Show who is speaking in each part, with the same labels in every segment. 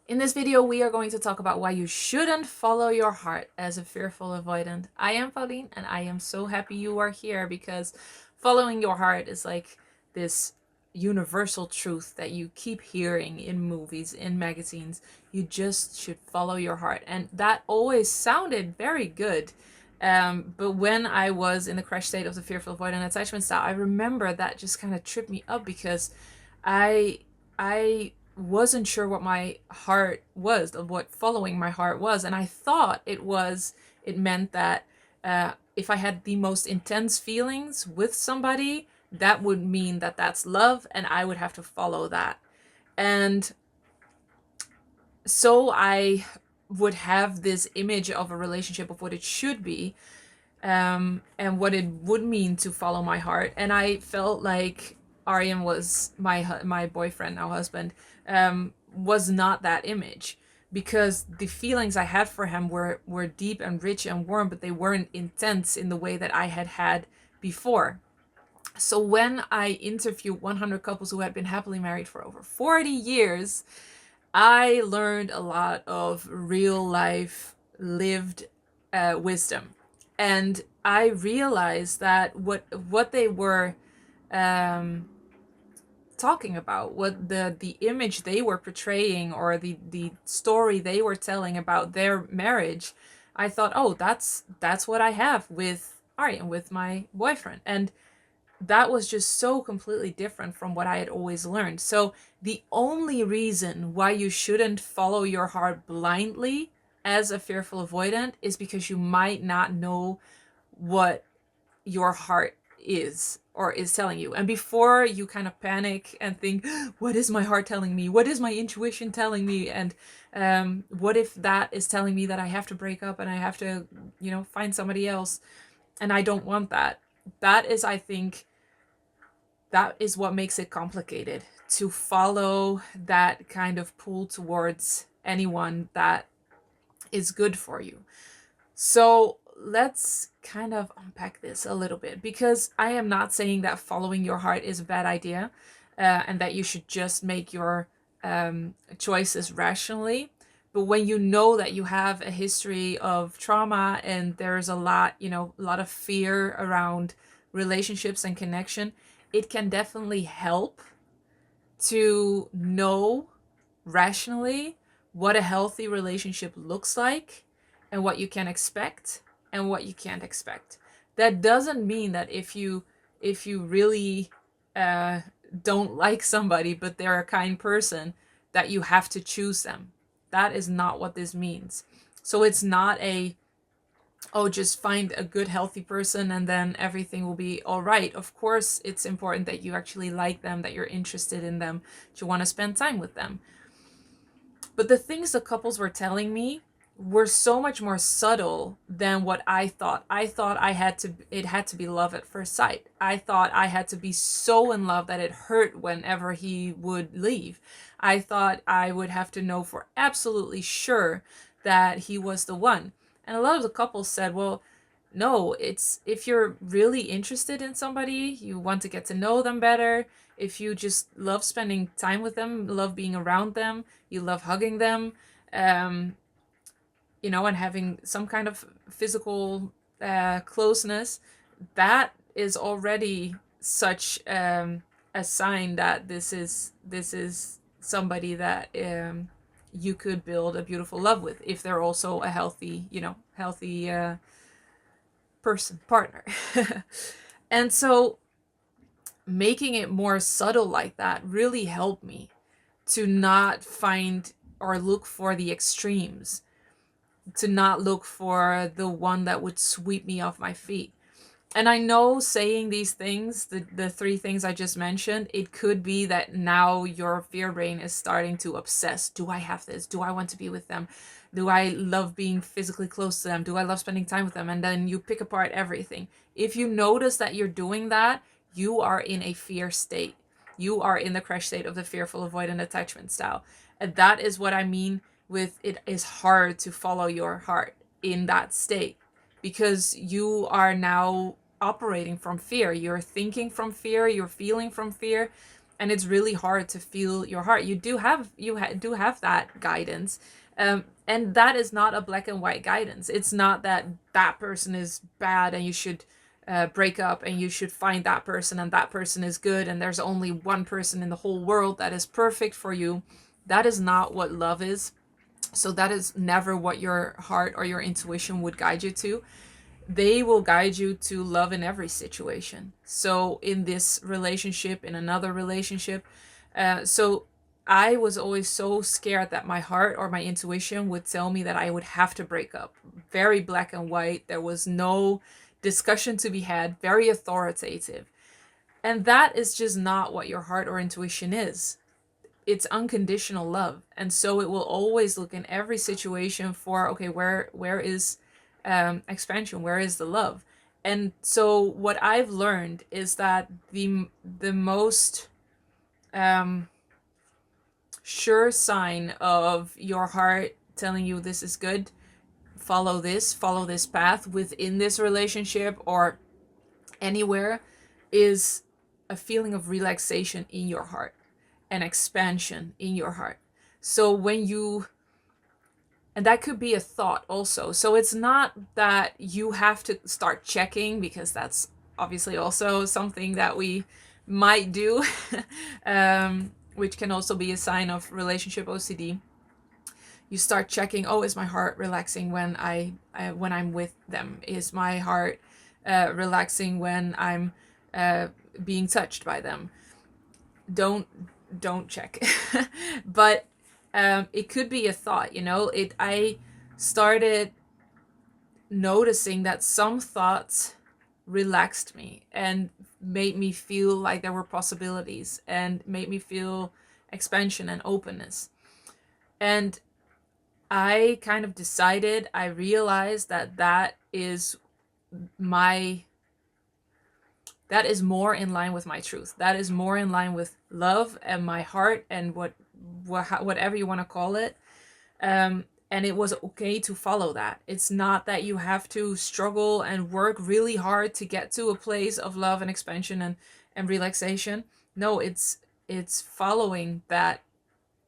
Speaker 1: In this video, we are going to talk about why you shouldn't follow your heart as a fearful avoidant. I am Pauline, and I am so happy you are here because following your heart is like this universal truth that you keep hearing in movies, in magazines. You just should follow your heart. And that always sounded very good. But when I was in the crash state of the fearful avoidant attachment style, I remember that just kind of tripped me up because I I wasn't sure what my heart was, of what following my heart was, and I thought it meant that if I had the most intense feelings with somebody, that would mean that that's love, and I would have to follow that. And so I would have this image of a relationship of what it should be, and what it would mean to follow my heart. And I felt like Aryan was my boyfriend, now husband, was not that image, because the feelings I had for him were deep and rich and warm, but they weren't intense in the way that I had had before. So when I interviewed 100 couples who had been happily married for over 40 years, I learned a lot of real life lived wisdom. And I realized that what they were um, talking about, what the image they were portraying, or the story they were telling about their marriage, I thought, oh, that's what I have with Aryan, with my boyfriend. And that was just so completely different from what I had always learned. So the only reason why you shouldn't follow your heart blindly as a fearful avoidant is because you might not know what your heart is or is telling you. And before you kind of panic and think, what is my heart telling me? What is my intuition telling me? And what if that is telling me that I have to break up and I have to, find somebody else? And I don't want that. That is, I think, that is what makes it complicated to follow that kind of pull towards anyone that is good for you. So let's kind of unpack this a little bit, because I am not saying that following your heart is a bad idea, and that you should just make your choices rationally. But when you know that you have a history of trauma and there's a lot of fear around relationships and connection, it can definitely help to know rationally what a healthy relationship looks like, and what you can expect and what you can't expect. That doesn't mean that if you really uh, don't like somebody but they're a kind person, that you have to choose them. That is not what this means. So it's not a, oh, just find a good healthy person and then everything will be all right. Of course it's important that you actually like them, that you're interested in them, that you want to spend time with them. But the things the couples were telling me were so much more subtle than what I thought. I thought it had to be love at first sight. I thought I had to be so in love that it hurt whenever he would leave. I thought I would have to know for absolutely sure that he was the one. And a lot of the couples said, well, no, it's if you're really interested in somebody, you want to get to know them better, if you just love spending time with them, love being around them, you love hugging them, um, and having some kind of physical closeness, that is already such a sign that this is somebody that you could build a beautiful love with, if they're also a healthy person, partner. And so making it more subtle like that really helped me to not find or look for the extremes, to not look for the one that would sweep me off my feet. And I know saying these things, the three things I just mentioned, it could be that now your fear brain is starting to obsess. Do I have this? Do I want to be with them? Do I love being physically close to them? Do I love spending time with them? And then you pick apart everything. If you notice that you're doing that, you are in a fear state. You are in the crash state of the fearful avoidant attachment style. And that is what I mean with it is hard to follow your heart in that state, because you are now operating from fear. You're thinking from fear, you're feeling from fear, and it's really hard to feel your heart. You do have that guidance, and that is not a black and white guidance. It's not that that person is bad and you should break up, and you should find that person, and that person is good, and there's only one person in the whole world that is perfect for you. That is not what love is. So that is never what your heart or your intuition would guide you to. They will guide you to love in every situation. So in this relationship, in another relationship, so I was always so scared that my heart or my intuition would tell me that I would have to break up. Very black and white. There was no discussion to be had. Very authoritative. And that is just not what your heart or intuition is. It's unconditional love. And so it will always look in every situation for, okay, where is expansion? Where is the love? And so what I've learned is that the most sure sign of your heart telling you this is good, follow this path within this relationship or anywhere, is a feeling of relaxation in your heart and expansion in your heart. So when you, and that could be a thought also. So it's not that you have to start checking, because that's obviously also something that we might do, which can also be a sign of relationship OCD. You start checking, oh, is my heart relaxing when when I'm with them? Is my heart relaxing when I'm being touched by them? Don't check. But it could be a thought, I started noticing that some thoughts relaxed me and made me feel like there were possibilities and made me feel expansion and openness. And I kind of decided, I realized that is more in line with my truth. That is more in line with love and my heart and whatever you want to call it. And it was okay to follow that. It's not that you have to struggle and work really hard to get to a place of love and expansion and relaxation. No, it's following that,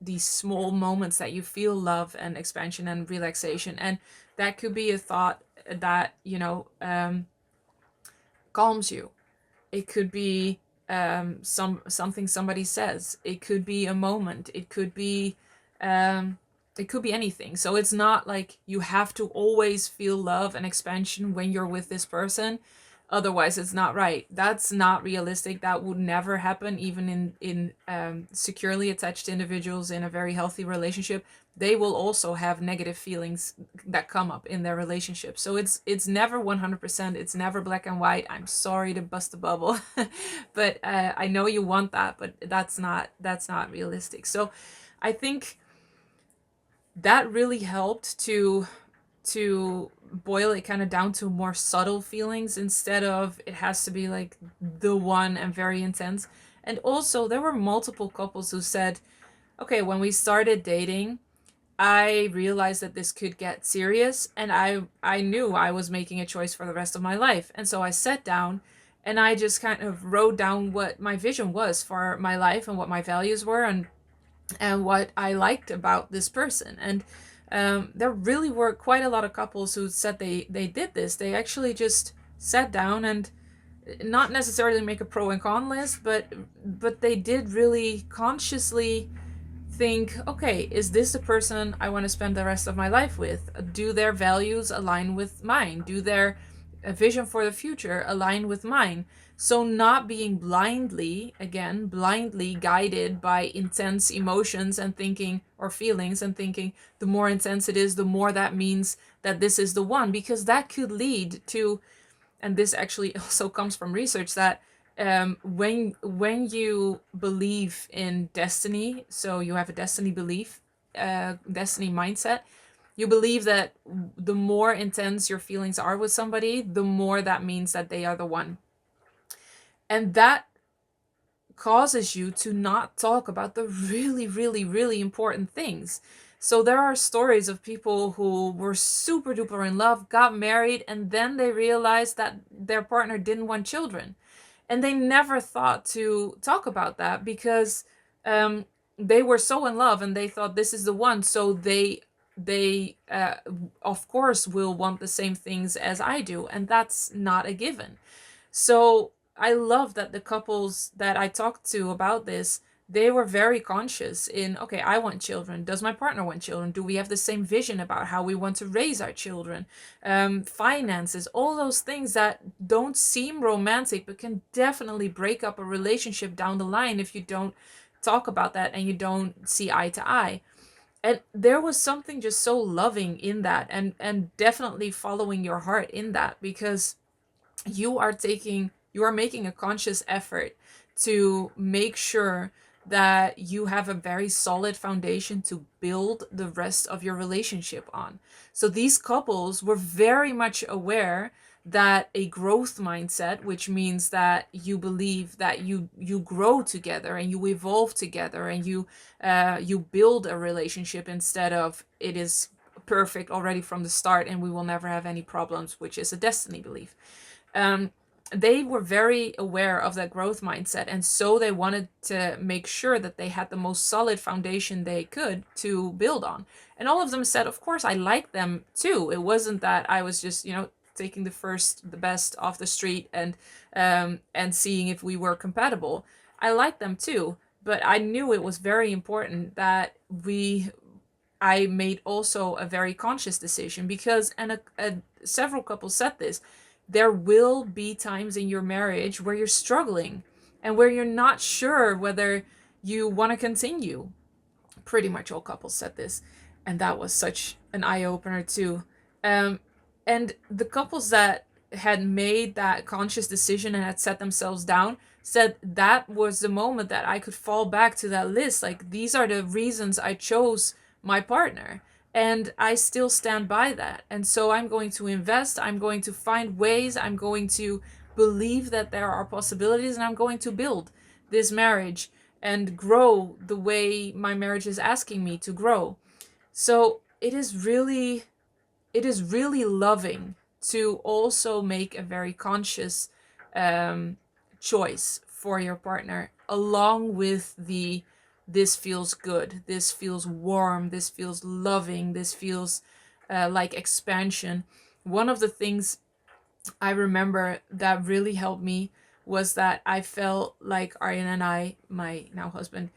Speaker 1: these small moments that you feel love and expansion and relaxation. And that could be a thought that calms you. It could be something somebody says. It could be a moment. It could be anything. So it's not like you have to always feel love and expansion when you're with this person. Otherwise, it's not right. That's not realistic. That would never happen, even in securely attached individuals in a very healthy relationship. They will also have negative feelings that come up in their relationship. So it's never 100%. It's never black and white. I'm sorry to bust the bubble, but I know you want that, but that's not realistic. So I think that really helped to boil it kind of down to more subtle feelings, instead of it has to be like the one and very intense. And also there were multiple couples who said, okay, when we started dating, I realized that this could get serious, and I knew I was making a choice for the rest of my life. And so I sat down and I just kind of wrote down what my vision was for my life and what my values were, and what I liked about this person. And there really were quite a lot of couples who said they did this. They actually just sat down and not necessarily make a pro and con list, but they did really consciously think, okay, is this the person I want to spend the rest of my life with? Do their values align with mine? Do their vision for the future align with mine? So not being blindly guided by intense emotions and thinking, or feelings and thinking, the more intense it is, the more that means that this is the one, because that could lead to, and this actually also comes from research, that when you believe in destiny, so you have a destiny belief, destiny mindset, you believe that the more intense your feelings are with somebody, the more that means that they are the one. And that causes you to not talk about the really, really, really important things. So there are stories of people who were super duper in love, got married, and then they realized that their partner didn't want children. And they never thought to talk about that because um, they were so in love and they thought this is the one. So they of course will want the same things as I do, and that's not a given. So I love that the couples that I talked to about this, they were very conscious in, okay, I want children. Does my partner want children? Do we have the same vision about how we want to raise our children? Finances, all those things that don't seem romantic, but can definitely break up a relationship down the line if you don't talk about that and you don't see eye to eye. And there was something just so loving in that, and definitely following your heart in that, because you are making a conscious effort to make sure that you have a very solid foundation to build the rest of your relationship on. So these couples were very much aware that a growth mindset, which means that you believe that you grow together and you evolve together and you build a relationship instead of it is perfect already from the start and we will never have any problems, which is a destiny belief. um, they were very aware of that growth mindset, and so they wanted to make sure that they had the most solid foundation they could to build on. And all of them said, of course, I like them too. It wasn't that I was just, taking the best off the street and seeing if we were compatible. I like them too, but I knew it was very important that I made also a very conscious decision, because, several couples said this, there will be times in your marriage where you're struggling and where you're not sure whether you want to continue. Pretty much all couples said this, and that was such an eye opener too. Um, and the couples that had made that conscious decision and had set themselves down said that was the moment that I could fall back to that list. Like, these are the reasons I chose my partner. And I still stand by that. And so I'm going to invest, I'm going to find ways, I'm going to believe that there are possibilities, and I'm going to build this marriage and grow the way my marriage is asking me to grow. So it is really loving to also make a very conscious choice for your partner, along with the this feels good, this feels warm, this feels loving, this feels like expansion. One of the things I remember that really helped me was that I felt like Aryan and I, my now husband,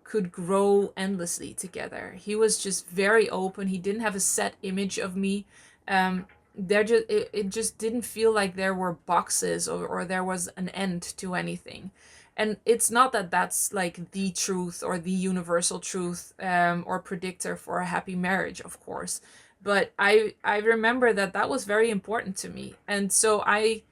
Speaker 1: could grow endlessly together. He was just very open. He didn't have a set image of me. It just didn't feel like there were boxes, or there was an end to anything. And it's not that that's like the truth or the universal truth, or predictor for a happy marriage, of course. But I remember that was very important to me, and so I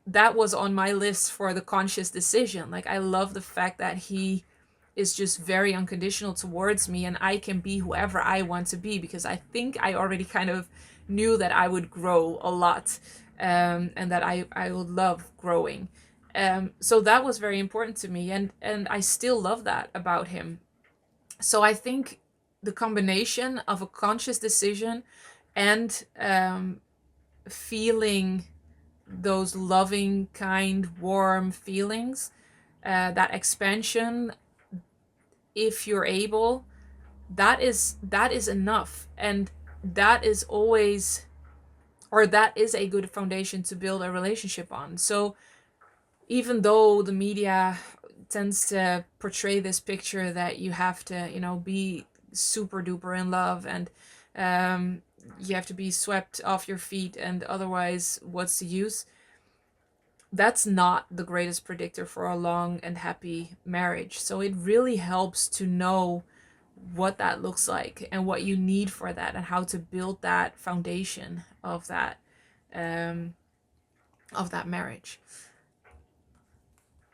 Speaker 1: that was on my list for the conscious decision. Like, I love the fact that he is just very unconditional towards me, and I can be whoever I want to be, because I think I already kind of knew that I would grow a lot, and that I would love growing. So that was very important to me, and I still love that about him. So I think the combination of a conscious decision and feeling those loving, kind, warm feelings, that expansion, if you're able, that is enough, and that is always, or that is a good foundation to build a relationship on. So even though the media tends to portray this picture that you have to, be super duper in love, and you have to be swept off your feet, and otherwise, what's the use? That's not the greatest predictor for a long and happy marriage. So it really helps to know what that looks like and what you need for that, and how to build that foundation um, of that marriage.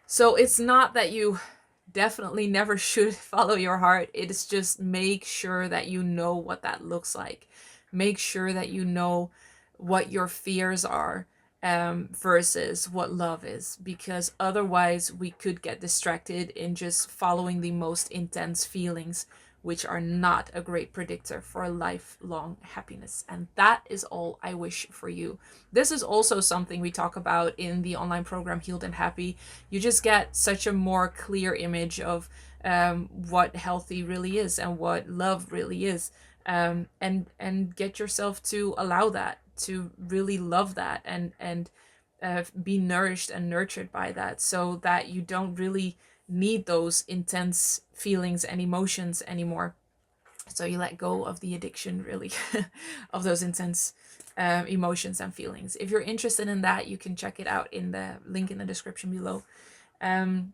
Speaker 1: So it's not that you definitely never should follow your heart. It's just make sure that you know what that looks like. Make sure that you know what your fears are, versus what love is, because otherwise we could get distracted in just following the most intense feelings which are not a great predictor for lifelong happiness. And that is all I wish for you. This is also something we talk about in the online program Healed and Happy. You just get such a more clear image of what healthy really is and what love really is, and get yourself to allow that, to really love that, and be nourished and nurtured by that, so that you don't really need those intense feelings and emotions anymore. So you let go of the addiction, really, of those intense emotions and feelings. If you're interested in that, you can check it out in the link in the description below. Um,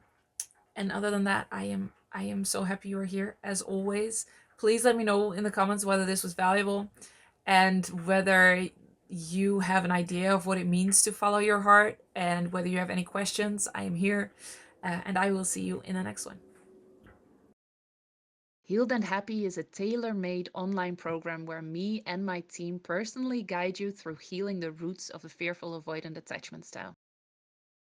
Speaker 1: and other than that, I am so happy you're here as always. Please let me know in the comments whether this was valuable, and whether you have an idea of what it means to follow your heart, and whether you have any questions. I am here, and I will see you in the next one.
Speaker 2: Healed and Happy is a tailor-made online program where me and my team personally guide you through healing the roots of the fearful avoidant attachment style.